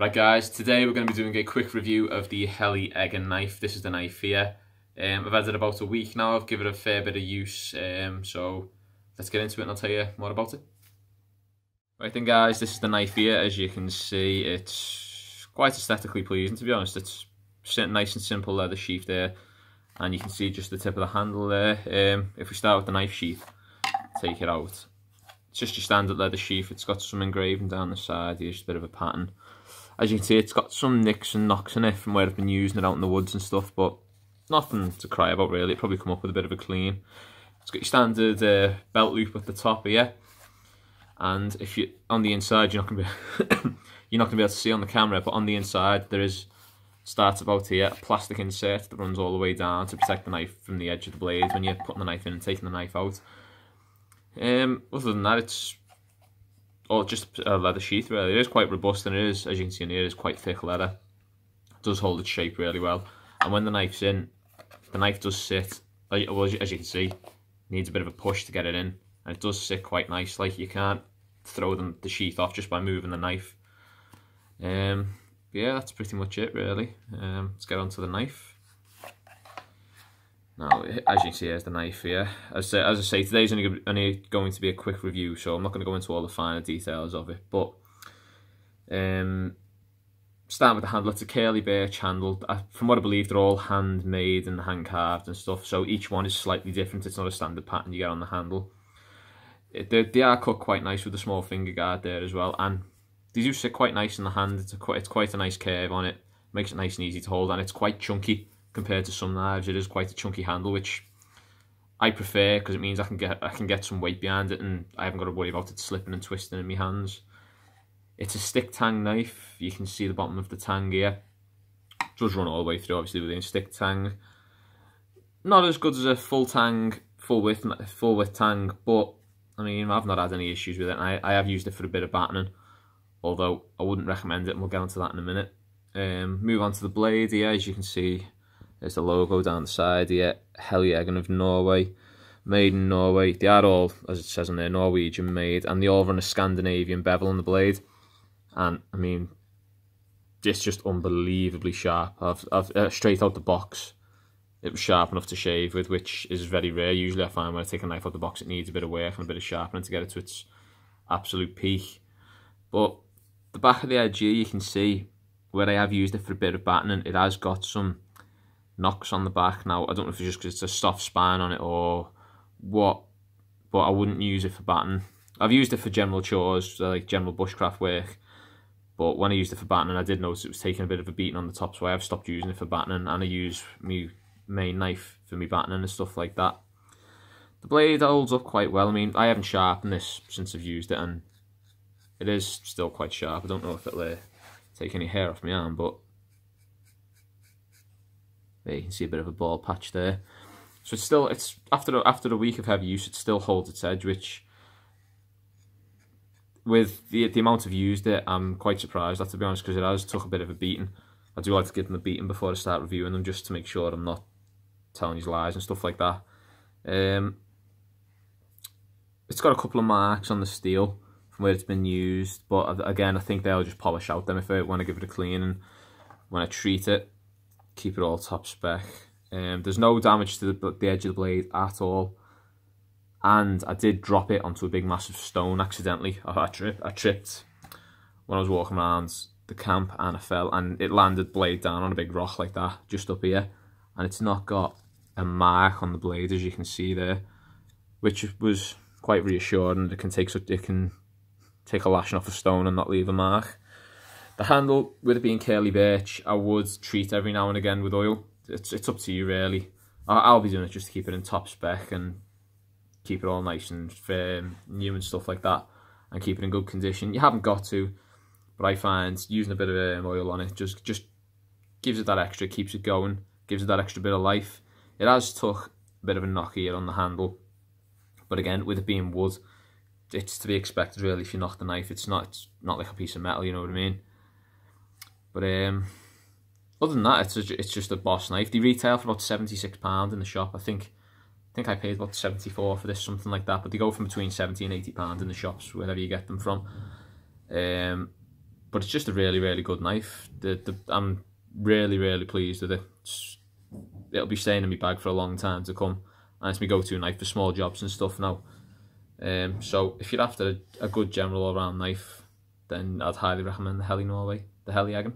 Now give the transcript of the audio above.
Right guys, today we're going to be doing a quick review of the Helle eggen knife. This is the knife here. I've had it about a week now. I've given it a fair bit of use, so let's get into it and I'll tell you more about it. Right then guys, this is the knife here. As you can see, it's quite aesthetically pleasing, to be honest. It's nice and simple leather sheath there, and you can see just the tip of the handle there. If we start with the knife sheath, take it out. It's just your standard leather sheath. It's got some engraving down the side. Here's just a bit of a pattern. As you can see, it's got some nicks and knocks in it from where I've been using it out in the woods and stuff, but nothing to cry about really. It'll probably come up with a bit of a clean. It's got your standard belt loop at the top here, and if you on the inside, you're not going to be able to see on the camera, but on the inside there starts about here, a plastic insert that runs all the way down to protect the knife from the edge of the blade when you're putting the knife in and taking the knife out. Other than that, it's just a leather sheath really. It is quite robust, and it is, as you can see in here, it is quite thick leather. It does hold its shape really well, and when the knife's in, the knife does sit, well, as you can see, needs a bit of a push to get it in, and it does sit quite nice. Like, you can't throw the sheath off just by moving the knife. Yeah, that's pretty much it really. Let's get on to the knife. Now, as you can see, here's the knife here. As I say, today's only going to be a quick review, so I'm not going to go into all the finer details of it. But starting with the handle, it's a curly birch handle. From what I believe, they're all handmade and hand carved and stuff, so each one is slightly different. It's not a standard pattern you get on the handle. They are cut quite nice with a small finger guard there as well, and they do sit quite nice in the hand. It's quite a nice curve on it. Makes it nice and easy to hold, and it's quite chunky. Compared to some knives, it is quite a chunky handle, which I prefer because it means I can get some weight behind it, and I haven't got to worry about it slipping and twisting in my hands. It's a stick tang knife. You can see the bottom of the tang here. It does run all the way through, obviously, within stick tang. Not as good as a full width tang, but I mean, I've not had any issues with it. I have used it for a bit of battening, although I wouldn't recommend it, and we'll get onto that in a minute. Move on to the blade here. As you can see, there's the logo down the side here, Helle eggen of Norway, made in Norway. They are all, as it says on there, Norwegian made, and they all run a Scandinavian bevel on the blade. And I mean, it's just unbelievably sharp. Straight out the box, it was sharp enough to shave with, which is very rare. Usually I find when I take a knife out the box, it needs a bit of work and a bit of sharpening to get it to its absolute peak. But the back of the edge here, you can see where I have used it for a bit of battening, it has got some knocks on the back. Now, I don't know if it's just because it's a soft spine on it or what, but I wouldn't use it for battening. I've used it for general chores, like general bushcraft work, but when I used it for battening, I did notice it was taking a bit of a beating on the top, so I have stopped using it for battening, and I use my main knife for me battening and stuff like that. The blade holds up quite well. I mean, I haven't sharpened this since I've used it, and it is still quite sharp. I don't know if it'll take any hair off my arm, but there you can see a bit of a bald patch there. So it's after a week of heavy use, it still holds its edge, which with the amount I've used it, I'm quite surprised at, to be honest, because it has took a bit of a beating. I do like to give them a beating before I start reviewing them, just to make sure I'm not telling you lies and stuff like that. It's got a couple of marks on the steel from where it's been used, but again, I think they'll just polish out them if I want to give it a clean, and when I treat it, keep it all top spec. There's no damage to the edge of the blade at all, and I did drop it onto a big massive stone accidentally. I tripped when I was walking around the camp, and I fell, and it landed blade down on a big rock like that just up here, and it's not got a mark on the blade, as you can see there, which was quite reassuring. It can take a lashing off a stone and not leave a mark. The handle, with it being curly birch, I would treat every now and again with oil. It's up to you really. I'll be doing it just to keep it in top spec and keep it all nice and firm, new and stuff like that, and keep it in good condition. You haven't got to, but I find using a bit of oil on it just gives it that extra, keeps it going, gives it that extra bit of life. It has took a bit of a knock here on the handle, but again, with it being wood, it's to be expected really. If you knock the knife, it's not like a piece of metal, you know what I mean? But other than that, it's just a boss knife. They retail for about £76 in the shop. I think I paid about 74 for this, something like that. But they go from between £70 and £80 in the shops, wherever you get them from. but it's just a really, really good knife. I'm really, really pleased with it. It'll be staying in my bag for a long time to come, and it's my go-to knife for small jobs and stuff now. So if you're after a good general all-round knife, then I'd highly recommend the Helle Norway, the Helle eggen.